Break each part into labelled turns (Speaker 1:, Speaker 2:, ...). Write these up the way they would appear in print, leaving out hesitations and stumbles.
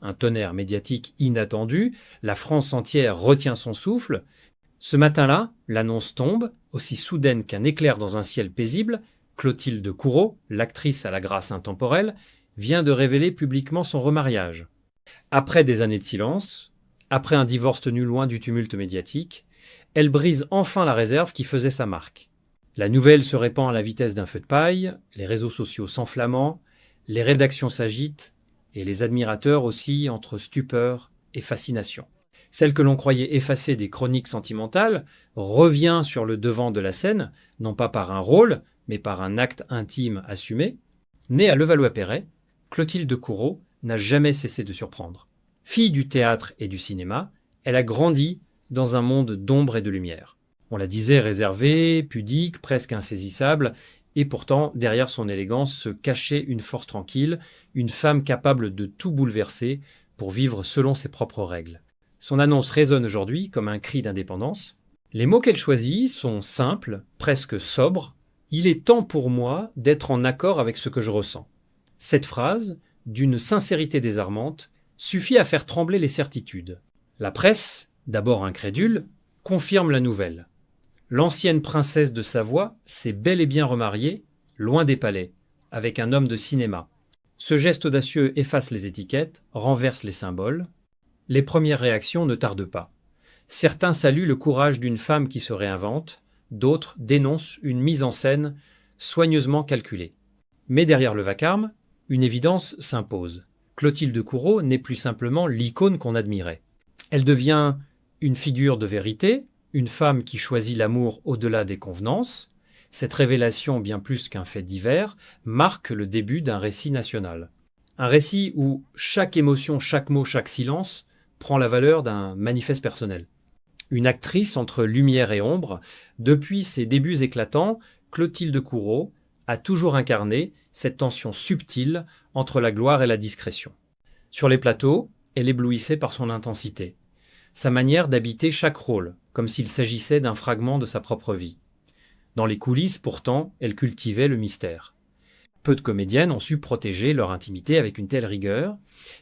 Speaker 1: un tonnerre médiatique inattendu, la France entière retient son souffle. Ce matin-là, l'annonce tombe, aussi soudaine qu'un éclair dans un ciel paisible. Clotilde Courreau, l'actrice à la grâce intemporelle, vient de révéler publiquement son remariage. Après des années de silence, après un divorce tenu loin du tumulte médiatique, elle brise enfin la réserve qui faisait sa marque. La nouvelle se répand à la vitesse d'un feu de paille, les réseaux sociaux s'enflammant, les rédactions s'agitent, et les admirateurs oscillent entre stupeur et fascination. Celle que l'on croyait effacée des chroniques sentimentales revient sur le devant de la scène, non pas par un rôle, mais par un acte intime assumé. Née à Levallois-Perret, Clotilde Courreau n'a jamais cessé de surprendre. Fille du théâtre et du cinéma, elle a grandi dans un monde d'ombre et de lumière. On la disait réservée, pudique, presque insaisissable, et pourtant, derrière son élégance se cachait une force tranquille, une femme capable de tout bouleverser pour vivre selon ses propres règles. Son annonce résonne aujourd'hui comme un cri d'indépendance. Les mots qu'elle choisit sont simples, presque sobres. « Il est temps pour moi d'être en accord avec ce que je ressens ». Cette phrase, d'une sincérité désarmante, suffit à faire trembler les certitudes. La presse, d'abord incrédule, confirme la nouvelle. L'ancienne princesse de Savoie s'est bel et bien remariée, loin des palais, avec un homme de cinéma. Ce geste audacieux efface les étiquettes, renverse les symboles. Les premières réactions ne tardent pas. Certains saluent le courage d'une femme qui se réinvente, d'autres dénoncent une mise en scène soigneusement calculée. Mais derrière le vacarme, une évidence s'impose. Clotilde Courreau n'est plus simplement l'icône qu'on admirait. Elle devient une figure de vérité, une femme qui choisit l'amour au-delà des convenances. Cette révélation, bien plus qu'un fait divers, marque le début d'un récit national. Un récit où chaque émotion, chaque mot, chaque silence prend la valeur d'un manifeste personnel. Une actrice entre lumière et ombre, depuis ses débuts éclatants, Clotilde Courreau a toujours incarné cette tension subtile entre la gloire et la discrétion. Sur les plateaux, elle éblouissait par son intensité, sa manière d'habiter chaque rôle, comme s'il s'agissait d'un fragment de sa propre vie. Dans les coulisses, pourtant, elle cultivait le mystère. Peu de comédiennes ont su protéger leur intimité avec une telle rigueur,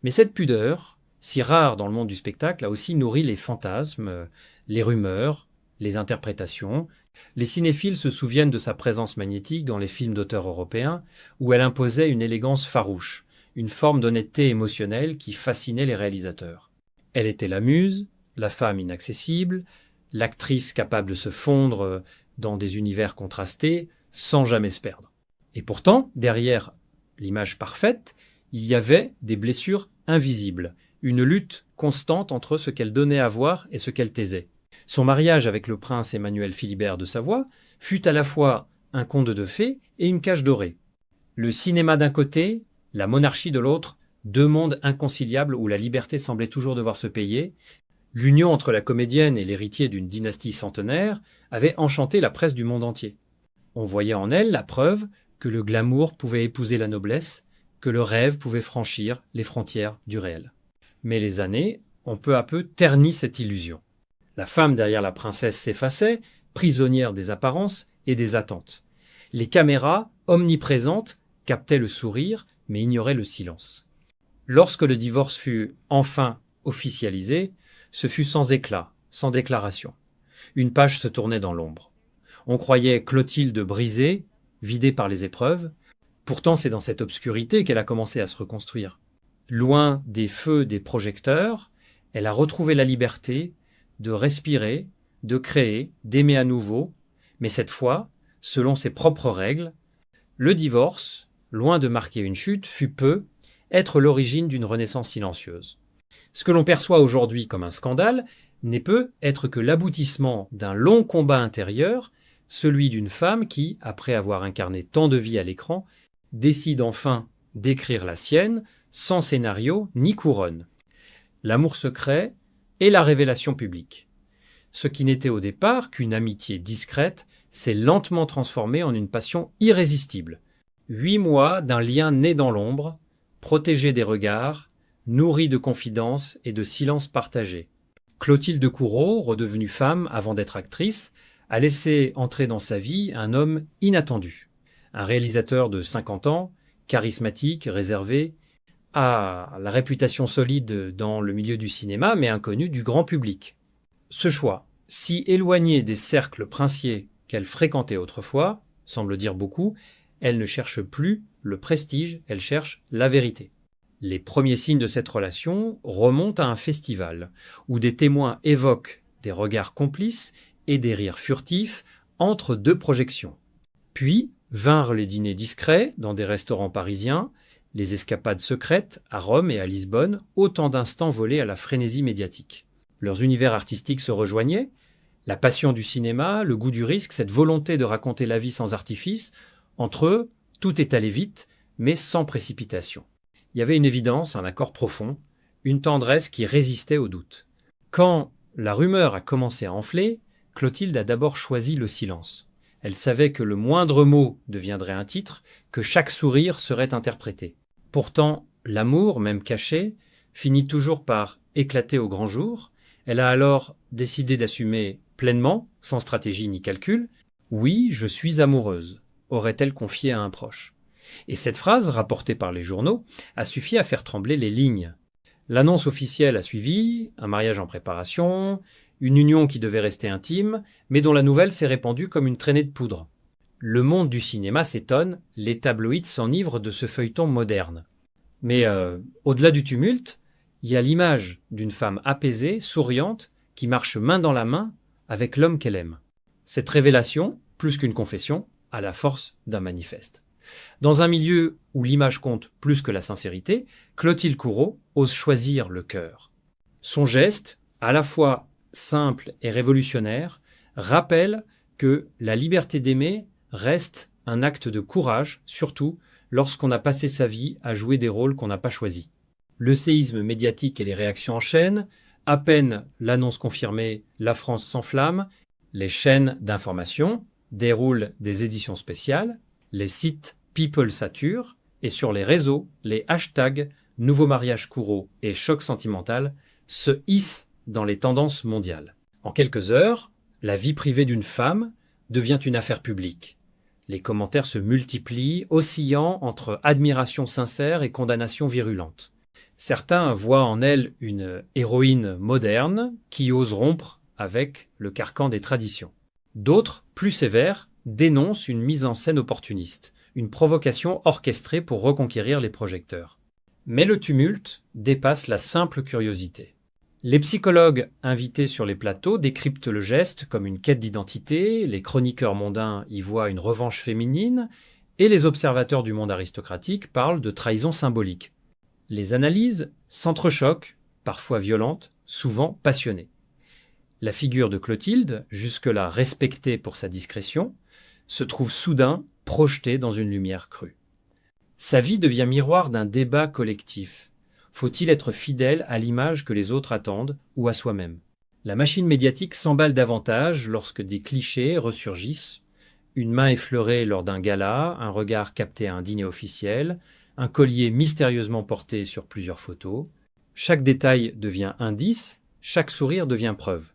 Speaker 1: mais cette pudeur, si rare dans le monde du spectacle, a aussi nourri les fantasmes, les rumeurs, les interprétations. Les cinéphiles se souviennent de sa présence magnétique dans les films d'auteurs européens, où elle imposait une élégance farouche, une forme d'honnêteté émotionnelle qui fascinait les réalisateurs. Elle était la muse, la femme inaccessible, l'actrice capable de se fondre dans des univers contrastés sans jamais se perdre. Et pourtant, derrière l'image parfaite, il y avait des blessures invisibles, une lutte constante entre ce qu'elle donnait à voir et ce qu'elle taisait. Son mariage avec le prince Emmanuel Philibert de Savoie fut à la fois un conte de fées et une cage dorée. Le cinéma d'un côté, la monarchie de l'autre, deux mondes inconciliables où la liberté semblait toujours devoir se payer. L'union entre la comédienne et l'héritier d'une dynastie centenaire avait enchanté la presse du monde entier. On voyait en elle la preuve que le glamour pouvait épouser la noblesse, que le rêve pouvait franchir les frontières du réel. Mais les années ont peu à peu terni cette illusion. La femme derrière la princesse s'effaçait, prisonnière des apparences et des attentes. Les caméras, omniprésentes, captaient le sourire, mais ignoraient le silence. Lorsque le divorce fut enfin officialisé, ce fut sans éclat, sans déclaration. Une page se tournait dans l'ombre. On croyait Clotilde brisée, vidée par les épreuves. Pourtant, c'est dans cette obscurité qu'elle a commencé à se reconstruire. Loin des feux des projecteurs, elle a retrouvé la liberté de respirer, de créer, d'aimer à nouveau, mais cette fois, selon ses propres règles. Le divorce, loin de marquer une chute, fut peu être l'origine d'une renaissance silencieuse. Ce que l'on perçoit aujourd'hui comme un scandale n'est peu être que l'aboutissement d'un long combat intérieur, celui d'une femme qui, après avoir incarné tant de vie à l'écran, décide enfin d'écrire la sienne, sans scénario ni couronne. L'amour secret et la révélation publique. Ce qui n'était au départ qu'une amitié discrète s'est lentement transformé en une passion irrésistible. 8 mois d'un lien né dans l'ombre, protégé des regards, nourri de confidences et de silences partagés. Clotilde Courreau, redevenue femme avant d'être actrice, a laissé entrer dans sa vie un homme inattendu. Un réalisateur de 50 ans, charismatique, réservé, a la réputation solide dans le milieu du cinéma, mais inconnue du grand public. Ce choix, si éloigné des cercles princiers qu'elle fréquentait autrefois, semble dire beaucoup, elle ne cherche plus le prestige, elle cherche la vérité. Les premiers signes de cette relation remontent à un festival, où des témoins évoquent des regards complices et des rires furtifs entre deux projections. Puis vinrent les dîners discrets dans des restaurants parisiens, les escapades secrètes à Rome et à Lisbonne, autant d'instants volés à la frénésie médiatique. Leurs univers artistiques se rejoignaient, la passion du cinéma, le goût du risque, cette volonté de raconter la vie sans artifice, entre eux, tout est allé vite, mais sans précipitation. Il y avait une évidence, un accord profond, une tendresse qui résistait au doute. Quand la rumeur a commencé à enfler, Clotilde a d'abord choisi le silence. Elle savait que le moindre mot deviendrait un titre, que chaque sourire serait interprété. Pourtant, l'amour, même caché, finit toujours par éclater au grand jour. Elle a alors décidé d'assumer pleinement, sans stratégie ni calcul, « Oui, je suis amoureuse », aurait-elle confié à un proche. Et cette phrase, rapportée par les journaux, a suffi à faire trembler les lignes. L'annonce officielle a suivi, un mariage en préparation, une union qui devait rester intime, mais dont la nouvelle s'est répandue comme une traînée de poudre. Le monde du cinéma s'étonne, les tabloïds s'enivrent de ce feuilleton moderne. Mais au-delà du tumulte, il y a l'image d'une femme apaisée, souriante, qui marche main dans la main avec l'homme qu'elle aime. Cette révélation, plus qu'une confession, a la force d'un manifeste. Dans un milieu où l'image compte plus que la sincérité, Clotilde Courreau ose choisir le cœur. Son geste, à la fois simple et révolutionnaire, rappelle que la liberté d'aimer reste un acte de courage, surtout lorsqu'on a passé sa vie à jouer des rôles qu'on n'a pas choisis. Le séisme médiatique et les réactions enchaînent. À peine l'annonce confirmée, la France s'enflamme. Les chaînes d'information déroulent des éditions spéciales. Les sites People saturent. Et sur les réseaux, les hashtags Nouveau mariage Courreau et Choc sentimental se hissent dans les tendances mondiales. En quelques heures, la vie privée d'une femme devient une affaire publique. Les commentaires se multiplient, oscillant entre admiration sincère et condamnation virulente. Certains voient en elle une héroïne moderne qui ose rompre avec le carcan des traditions. D'autres, plus sévères, dénoncent une mise en scène opportuniste, une provocation orchestrée pour reconquérir les projecteurs. Mais le tumulte dépasse la simple curiosité. Les psychologues invités sur les plateaux décryptent le geste comme une quête d'identité, les chroniqueurs mondains y voient une revanche féminine, et les observateurs du monde aristocratique parlent de trahison symbolique. Les analyses s'entrechoquent, parfois violentes, souvent passionnées. La figure de Clotilde, jusque-là respectée pour sa discrétion, se trouve soudain projetée dans une lumière crue. Sa vie devient miroir d'un débat collectif. Faut-il être fidèle à l'image que les autres attendent ou à soi-même? La machine médiatique s'emballe davantage lorsque des clichés ressurgissent. Une main effleurée lors d'un gala, un regard capté à un dîner officiel, un collier mystérieusement porté sur plusieurs photos. Chaque détail devient indice, chaque sourire devient preuve.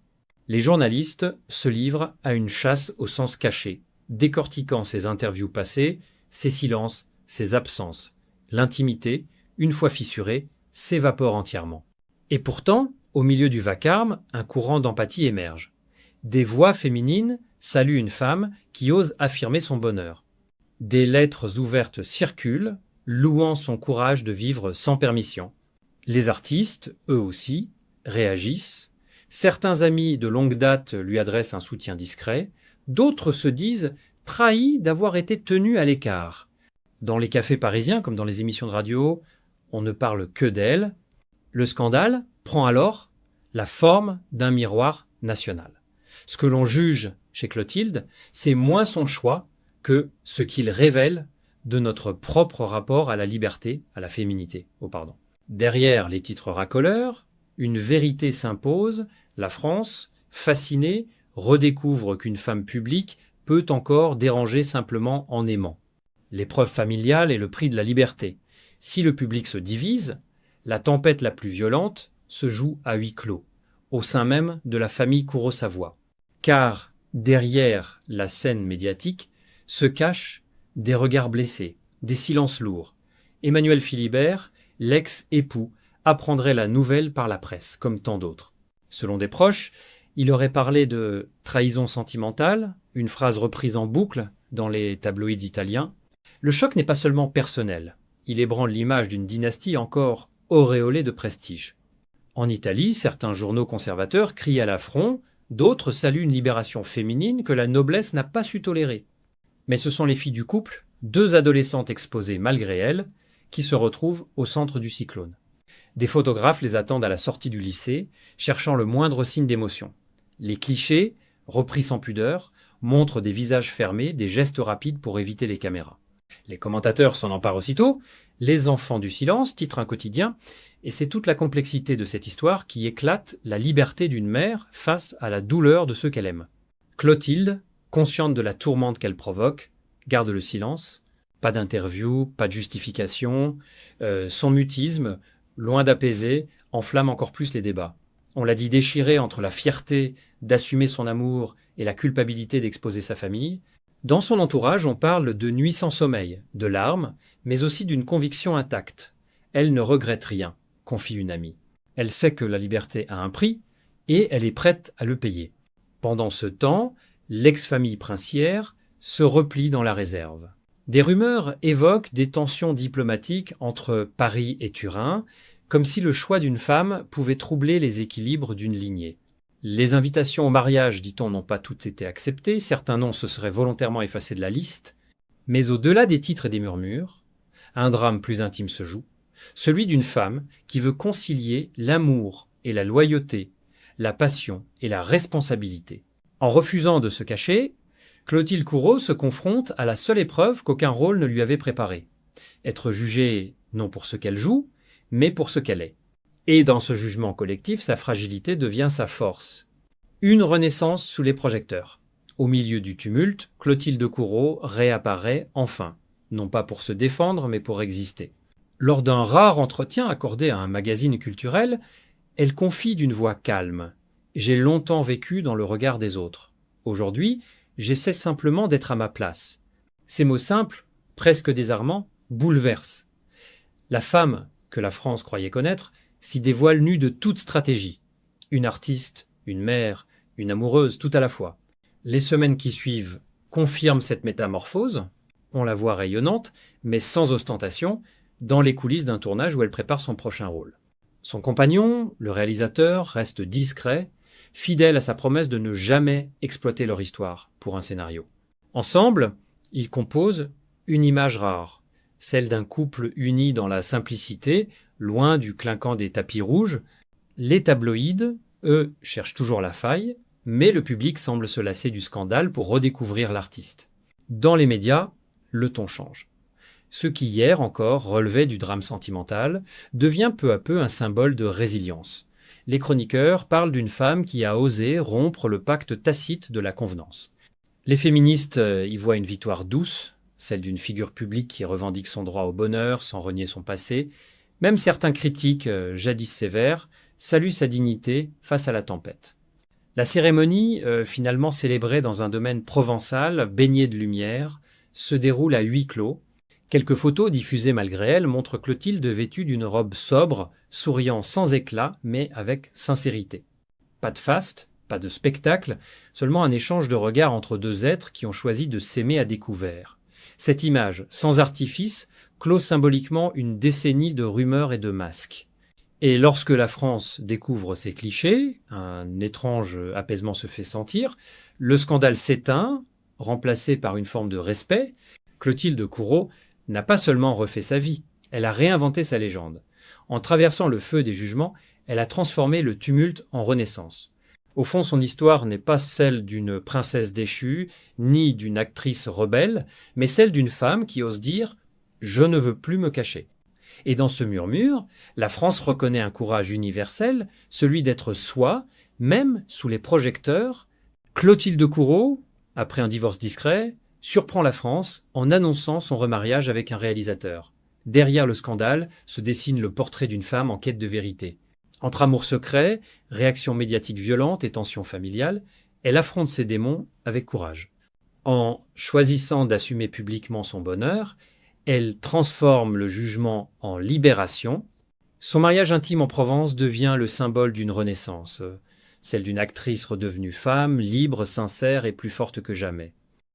Speaker 1: Les journalistes se livrent à une chasse au sens caché, décortiquant ses interviews passées, ses silences, ses absences. L'intimité, une fois fissurée, s'évapore entièrement. Et pourtant, au milieu du vacarme, un courant d'empathie émerge. Des voix féminines saluent une femme qui ose affirmer son bonheur. Des lettres ouvertes circulent, louant son courage de vivre sans permission. Les artistes, eux aussi, réagissent. Certains amis de longue date lui adressent un soutien discret. D'autres se disent trahis d'avoir été tenus à l'écart. Dans les cafés parisiens, comme dans les émissions de radio, on ne parle que d'elle. Le scandale prend alors la forme d'un miroir national. Ce que l'on juge chez Clotilde, c'est moins son choix que ce qu'il révèle de notre propre rapport à la liberté, à la féminité. Derrière les titres racoleurs, une vérité s'impose. La France, fascinée, redécouvre qu'une femme publique peut encore déranger simplement en aimant. L'épreuve familiale est le prix de la liberté. Si le public se divise, la tempête la plus violente se joue à huis clos, au sein même de la famille Courreau-Savoie. Car derrière la scène médiatique se cachent des regards blessés, des silences lourds. Emmanuel Philibert l'ex-époux apprendrait la nouvelle par la presse, comme tant d'autres. Selon des proches, il aurait parlé de trahison sentimentale, une phrase reprise en boucle dans les tabloïds italiens. Le choc n'est pas seulement personnel, il ébranle l'image d'une dynastie encore auréolée de prestige. En Italie, certains journaux conservateurs crient à l'affront, d'autres saluent une libération féminine que la noblesse n'a pas su tolérer. Mais ce sont les filles du couple, deux adolescentes exposées malgré elles, qui se retrouvent au centre du cyclone. Des photographes les attendent à la sortie du lycée, cherchant le moindre signe d'émotion. Les clichés, repris sans pudeur, montrent des visages fermés, des gestes rapides pour éviter les caméras. Les commentateurs s'en emparent aussitôt. Les enfants du silence titre un quotidien, et c'est toute la complexité de cette histoire qui éclate la liberté d'une mère face à la douleur de ceux qu'elle aime. Clotilde, consciente de la tourmente qu'elle provoque, garde le silence. Pas d'interview, pas de justification. Son mutisme, loin d'apaiser, enflamme encore plus les débats. On l'a dit déchirée entre la fierté d'assumer son amour et la culpabilité d'exposer sa famille. Dans son entourage, on parle de nuits sans sommeil, de larmes, mais aussi d'une conviction intacte. Elle ne regrette rien, confie une amie. Elle sait que la liberté a un prix et elle est prête à le payer. Pendant ce temps, l'ex-famille princière se replie dans la réserve. Des rumeurs évoquent des tensions diplomatiques entre Paris et Turin, comme si le choix d'une femme pouvait troubler les équilibres d'une lignée. Les invitations au mariage, dit-on, n'ont pas toutes été acceptées, certains noms se seraient volontairement effacés de la liste, mais au-delà des titres et des murmures, un drame plus intime se joue, celui d'une femme qui veut concilier l'amour et la loyauté, la passion et la responsabilité. En refusant de se cacher, Clotilde Courreau se confronte à la seule épreuve qu'aucun rôle ne lui avait préparée. Être jugée non pour ce qu'elle joue, mais pour ce qu'elle est. Et dans ce jugement collectif, sa fragilité devient sa force. Une renaissance sous les projecteurs. Au milieu du tumulte, Clotilde Courreau réapparaît enfin, non pas pour se défendre, mais pour exister. Lors d'un rare entretien accordé à un magazine culturel, elle confie d'une voix calme « J'ai longtemps vécu dans le regard des autres. Aujourd'hui, j'essaie simplement d'être à ma place. » Ces mots simples, presque désarmants, bouleversent. La femme que la France croyait connaître s'y dévoile nue de toute stratégie. Une artiste, une mère, une amoureuse, tout à la fois. Les semaines qui suivent confirment cette métamorphose. On la voit rayonnante, mais sans ostentation, dans les coulisses d'un tournage où elle prépare son prochain rôle. Son compagnon, le réalisateur, reste discret, fidèle à sa promesse de ne jamais exploiter leur histoire pour un scénario. Ensemble, ils composent une image rare, celle d'un couple uni dans la simplicité, loin du clinquant des tapis rouges. Les tabloïds, eux, cherchent toujours la faille, mais le public semble se lasser du scandale pour redécouvrir l'artiste. Dans les médias, le ton change. Ce qui hier encore relevait du drame sentimental devient peu à peu un symbole de résilience. Les chroniqueurs parlent d'une femme qui a osé rompre le pacte tacite de la convenance. Les féministes y voient une victoire douce, celle d'une figure publique qui revendique son droit au bonheur sans renier son passé. Même certains critiques, jadis sévères, saluent sa dignité face à la tempête. La cérémonie, finalement célébrée dans un domaine provençal, baigné de lumière, se déroule à huis clos. Quelques photos diffusées malgré elle montrent Clotilde vêtue d'une robe sobre, souriant sans éclat, mais avec sincérité. Pas de faste, pas de spectacle, seulement un échange de regards entre deux êtres qui ont choisi de s'aimer à découvert. Cette image, sans artifice, close symboliquement une décennie de rumeurs et de masques. Et lorsque la France découvre ces clichés, un étrange apaisement se fait sentir, le scandale s'éteint, remplacé par une forme de respect. Clotilde Courreau n'a pas seulement refait sa vie, elle a réinventé sa légende. En traversant le feu des jugements, elle a transformé le tumulte en renaissance. Au fond, son histoire n'est pas celle d'une princesse déchue, ni d'une actrice rebelle, mais celle d'une femme qui ose dire « je ne veux plus me cacher ». Et dans ce murmure, la France reconnaît un courage universel, celui d'être soi, même sous les projecteurs. Clotilde Courreau, après un divorce discret, surprend la France en annonçant son remariage avec un réalisateur. Derrière le scandale se dessine le portrait d'une femme en quête de vérité. Entre amour secret, réaction médiatique violente et tension familiale, elle affronte ses démons avec courage. En choisissant d'assumer publiquement son bonheur, Elle transforme le jugement en libération. Son mariage intime en Provence devient le symbole d'une renaissance, celle d'une actrice redevenue femme, libre, sincère et plus forte que jamais.